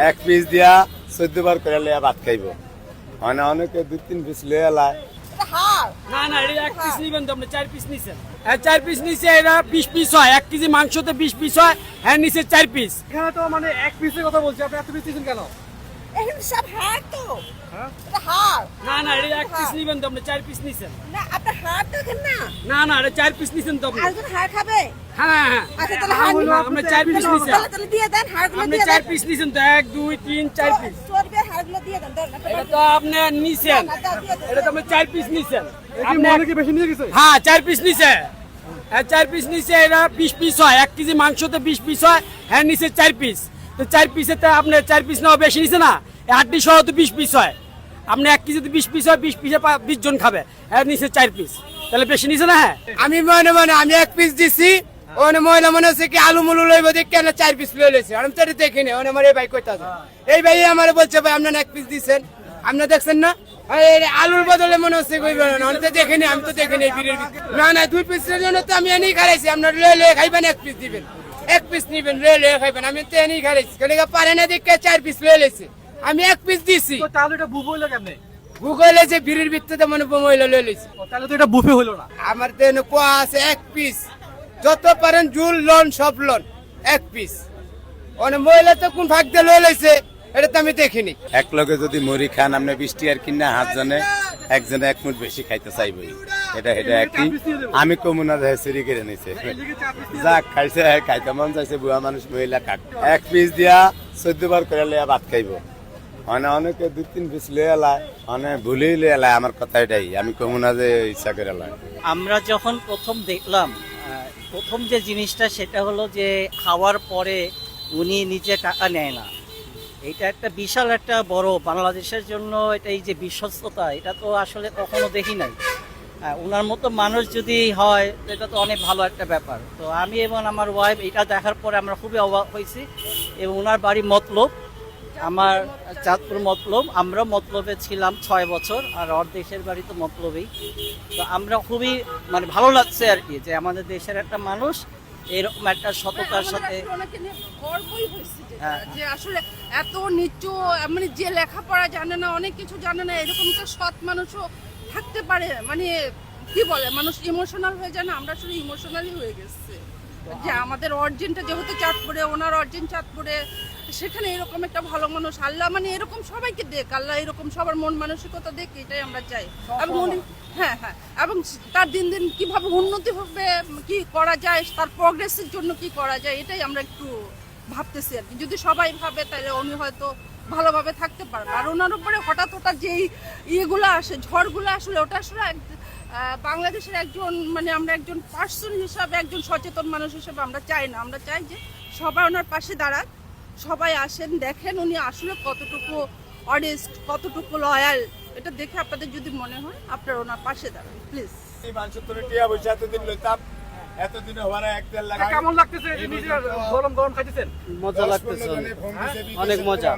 এক পিস দিয়া 14 বার করে লিয়া ভাত খাইব। মানে অনেকে 2-3 পিস লিয়া লাই। না না, এটা এক পিস নিবেন তো আপনি 4 পিস নিছেন। হ্যাঁ 4 পিস নিছে, এটা 20 পিস হয়। 1 কেজি মাংসতে 20 পিস হয়, হ্যাঁ নিচে 4 পিস। এখানে তো মানে এক পিসের কথা বলছি, আপনি এত পিস দিয়েছেন কেন? এখানে সব হাড় তো। হ্যাঁ? এটা হাড়। না না, এটা এক পিস নিবেন তো আপনি 4 পিস নিছেন। না, আপনার হাড় দেখেন না। না না, এটা 4 পিস নিছেন তো আপনি। আরেকজন হাড় খাবে? হ্যাঁ হ্যাঁ, আচ্ছা তাহলে হাড় নিন। আপনি 4 পিস নিছেন। তাহলে দিয়ে দেন, হাড়গুলো আপনি দিয়ে 4 দেন। পিস নিছেন তো, 1 2 3 4 পিস। চর্বির হাড়গুলো দিয়ে দেন। দেন, একটা এটা তো আপনি নিছেন, এটা তো আপনি 4 পিস নিছেন। আপনি অনেকে বেশি নিয়ে গেছে। হ্যাঁ 4 পিস নিছে, হ্যাঁ 4 পিস নিছে, এটা 20 পিস হয়। 1 কেজি মাংসতে 20 পিস হয়, হ্যাঁ নিচে 4 পিস। তো 4 পিসে তো আপনি 4 পিস নেওয়া বেশি নিছে না, হাড্ডি সহ তো 20 পিস হয়। আপনি 1 কেজিতে 20 পিস হয়, 20 পিসে 20 জন খাবে, হ্যাঁ নিচে 4 পিস, তাহলে বেশি নিছে না। হ্যাঁ আমি মনে আমি এক পিস দিছি, ওনে মহিলা মনে হচ্ছে কি আলু মুলু লইব দেখে কেন 4 পিস লই লইছে। আমি তো এটা দেখিনি, ওনে আমার এই ভাই কইতাছে, এই ভাই আমারে বলছে ভাই আপনারা এক পিস দিছেন, আপনারা দেখছেন না? এই আলুর বদলে মনে হচ্ছে কইবেন না, আমি তো দেখিনি, আমি তো দেখিনি এই ভিড়ের ভিতরে। না না, 2 পিসের জন্য তো আমি এনেই খাইছি, আপনারা লই লই খাইবেন, এক পিস দিবেন, এক পিস নিবেন, লই লই খাইবেন, আমি তো এনেই খাইছি। কেলে পারে না দেখে 4 পিস লই লইছে, আমি এক পিস দিছি। তো তাহলে এটা বুফে হইলো কেমনে? ভূগোলে যে ভিড়ের ভিতরে মনে মহিলা লই লইছে। তাহলে তো এটা বুফে হইলো না। আমার তো এনে কোয়া আছে এক পিস, যত পারেন জুল লন সব লন এক পিস। অনেক মহিলা তো কোন ভাগ দিয়ে লই লইছে এটা তো আমি দেখিনি। এক লগে যদি মুড়ি খান আপনি 20 টিয়ার কিনা হাতজনে একজনে 1 মুঠ বেশি খাইতে চাইবই। এটা একই আমি কমুনা দেয় চুরি করে নিছে। যাক খাইছে, খাইতে মন চাইছে, বুয়া মানুষ মহিলা খাক। এক পিস দিয়া 14 বার করে লিয়া ভাত খাইব। মানে অনেকে 2-3 পিস লিয়া লাই, অনেক ভুলেই লিয়া লাই। আমার কথা এটাই, আমি কমুনা যে ইচ্ছা করে লাই। আমরা যখন প্রথম দেখলাম, প্রথম যে জিনিসটা সেটা হলো যে খাওয়ার পরে উনি নিজে টাকা নেয় না। এটা একটা বিশাল একটা বড় বাংলাদেশের জন্য, এটা এই যে বিশ্বস্ততা, এটা তো আসলে কখনো দেখি নাই। ওনার মতো মানুষ যদি হয় এটা তো অনেক ভালো একটা ব্যাপার। তো আমি এবং আমার ওয়াইফ এটা দেখার পরে আমরা খুবই অবাক হয়েছি। এবং ওনার বাড়ি মতলব, আমার চাঁদপুর মতলব, আমরা মতলবে ছিলাম 6 বছর, আর ওর দেশের বাড়ি তো মতলবেই। তো আমরা খুবই মানে ভালো লাগছে আর কি, যে আমাদের দেশের একটা মানুষ এরকম একটা সততার সাথে। ওনাকে নিয়ে গর্বই হয়েছে হ্যাঁ। যে আসলে এত নিচু, মানে যে লেখাপড়া জানে না, অনেক কিছু জানে না, এরকম একটা সৎ মানুষও থাকতে পারে। মানে কি বলে, মানুষ ইমোশনাল হয়ে যায় না, আমরা আসলে ইমোশনালি হয়ে গেছে যে আমাদের অর্জেনটা যেহেতু চাঁদপুরে, ওনার অর্জেন চাঁদপুরে, সেখানে এরকম একটা ভালো মানুষ আল্লাহ মানে এরকম সবাইকে দেখ, আল্লাহ এরকম সবার মন মানসিকতা দেখ, এটাই আমরা চাই। এবং উনি হ্যাঁ হ্যাঁ, এবং তার দিন দিন কিভাবে উন্নতি হবে, কি করা যায়, তার প্রগ্রেসের জন্য কি করা যায়, এটাই আমরা একটু ভাবতেছি আর কি। যদি সবাই ভাবে তাহলে উনি হয়তো ভালোভাবে থাকতে পারবে। আর ওনার উপরে হঠাৎ হঠাৎ যেই ইয়েগুলো আসে, ঝড়গুলো আসলে, ওটা আসলে বাংলাদেশের একজন মানে আমরা একজন পার্সন হিসাবে, একজন সচেতন মানুষ হিসাবে আমরা চাই না। আমরা চাই যে সবাই ওনার পাশে দাঁড়াক, সবাই আসেন, দেখেন উনি আসলে কতটুকু অনেস্ট, কতটুকু লয়াল। এটা দেখে আপনাদের যদি মনে হয় আপনারা ওনার পাশে দাঁড়ান প্লিজ। এই মানুষ তো টিয়া বসে এতদিন লইতাম, এতদিনে হওয়ার 1-1.5 লাখ। কেমন লাগতেছে এই যে নিজে গরম গরম খাইতেছেন? মজা লাগতেছে, অনেক মজা।